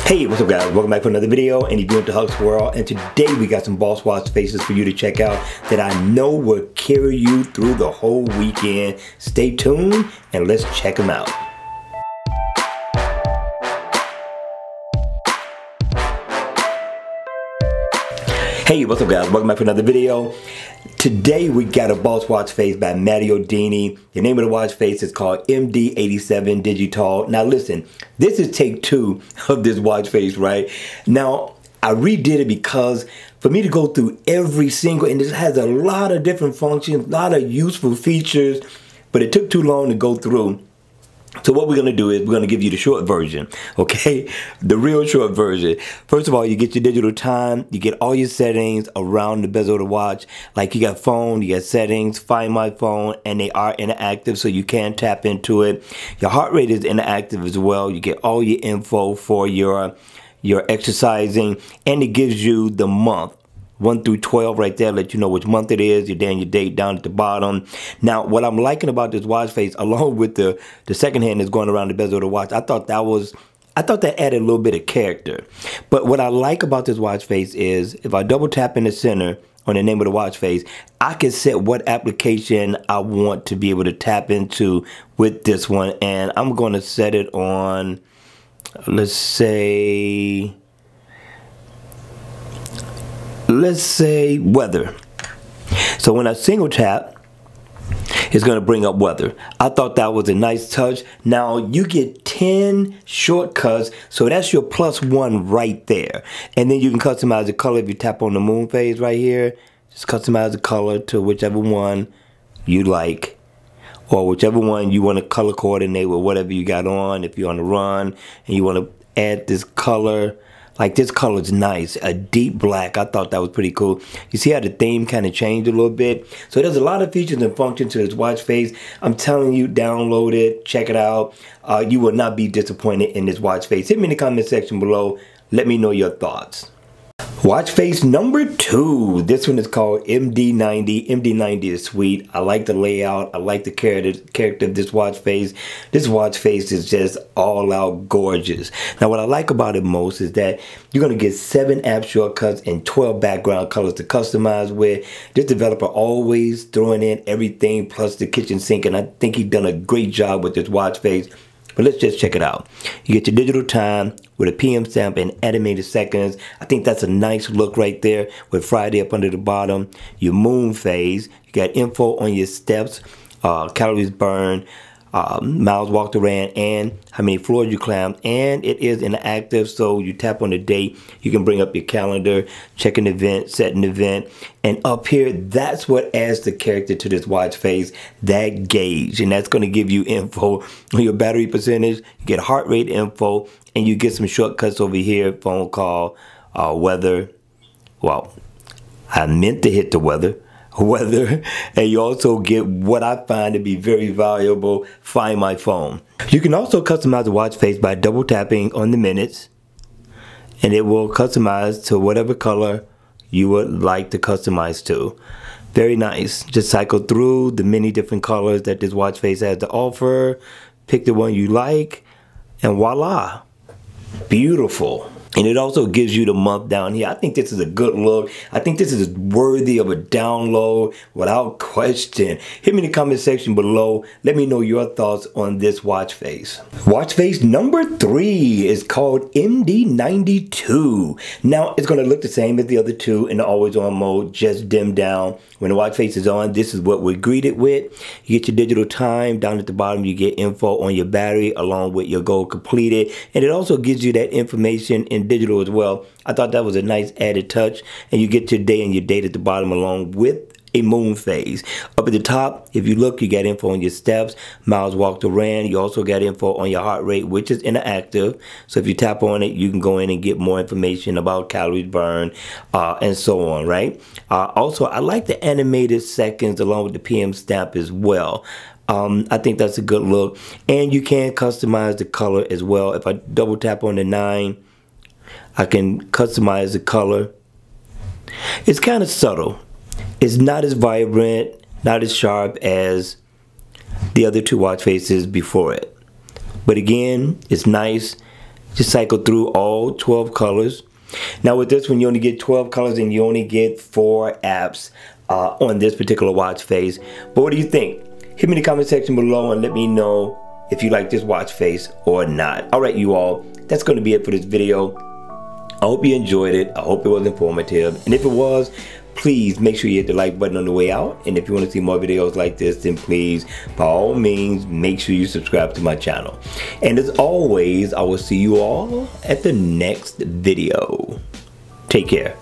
Hey, what's up guys? Welcome back for another video, and if you're into Huck's World, and today we got some boss watch faces for you to check out that I know will carry you through the whole weekend. Stay tuned and let's check them out. Hey, what's up guys? Welcome back for another video. Today we got a boss watch face by Matteo Dini. The name of the watch face is called MD87 Digit. Now listen, this is take 2 of this watch face, right? Now, I redid it because for me to go through every single, and this has a lot of different functions, a lot of useful features, but it took too long to go through. So what we're going to do is we're going to give you the short version, okay? The real short version. First of all, you get your digital time. You get all your settings around the bezel of the watch. Like you got phone, you got settings, find my phone, and they are interactive so you can tap into it. Your heart rate is interactive as well. You get all your info for your exercising, and it gives you the month. 1 through 12 right there, let you know which month it is, your day and your date down at the bottom. Now, what I'm liking about this watch face, along with the second hand that's going around the bezel of the watch, I thought that added a little bit of character. But what I like about this watch face is, if I double tap in the center on the name of the watch face, I can set what application I want to be able to tap into with this one. And I'm going to set it on, let's say weather. So when I single tap, it's going to bring up weather. I thought that was a nice touch. Now you get 10 shortcuts, so that's your +1 right there. And then you can customize the color if you tap on the moon phase right here. Just customize the color to whichever one you like, or whichever one you want to color coordinate with whatever you got on. If you're on the run and you want to add this color, like this color is nice, a deep black. I thought that was pretty cool. You see how the theme kind of changed a little bit? So there's a lot of features and functions to this watch face. I'm telling you, download it, check it out. You will not be disappointed in this watch face. Hit me in the comment section below. Let me know your thoughts. Watch face number 2. This one is called MD90. MD90 is sweet. I like the layout. I like the character of this watch face. This watch face is just all out gorgeous. Now what I like about it most is that you're going to get 7 app shortcuts and 12 background colors to customize with. This developer always throwing in everything plus the kitchen sink, and I think he's done a great job with this watch face. But let's just check it out. You get your digital time with a PM stamp and animated seconds. I think that's a nice look right there with Friday up under the bottom. Your moon phase. You got info on your steps, calories burned, miles walked or ran, and how many floors you climbed. And it is interactive, so you tap on the date, you can bring up your calendar, check an event, set an event, and up here, that's what adds the character to this watch face, that gauge, and that's going to give you info on your battery percentage. You get heart rate info, and you get some shortcuts over here, phone call, weather. Well, I meant to hit the weather, and you also get what I find to be very valuable, find my phone. You can also customize the watch face by double tapping on the minutes, and it will customize to whatever color you would like to customize to. Very nice. Just cycle through the many different colors that this watch face has to offer, pick the one you like, and voila, beautiful. And it also gives you the month down here. I think this is a good look. I think this is worthy of a download without question. Hit me in the comment section below. Let me know your thoughts on this watch face. Watch face number 3 is called MD92. Now, it's going to look the same as the other two in the always on mode, just dimmed down. When the watch face is on, this is what we're greeted with. You get your digital time. Down at the bottom, you get info on your battery along with your goal completed. And it also gives you that information in digital as well. I thought that was a nice added touch, and you get your day and your date at the bottom along with a moon phase. Up at the top, if you look, you got info on your steps, miles walked or ran. You also got info on your heart rate, which is interactive. So if you tap on it, you can go in and get more information about calories burned and so on, right? Also, I like the animated seconds along with the PM stamp as well. I think that's a good look, and you can customize the color as well. If I double tap on the 9, I can customize the color. It's kind of subtle. It's not as vibrant, not as sharp as the other two watch faces before it. But again, it's nice. Just cycle through all 12 colors. Now with this one, you only get 12 colors and you only get 4 apps on this particular watch face. But what do you think? Hit me in the comment section below and let me know if you like this watch face or not. Alright you all, that's going to be it for this video. I hope you enjoyed it. I hope it was informative. And if it was, please make sure you hit the like button on the way out. And if you want to see more videos like this, then please, by all means, make sure you subscribe to my channel. And as always, I will see you all at the next video. Take care.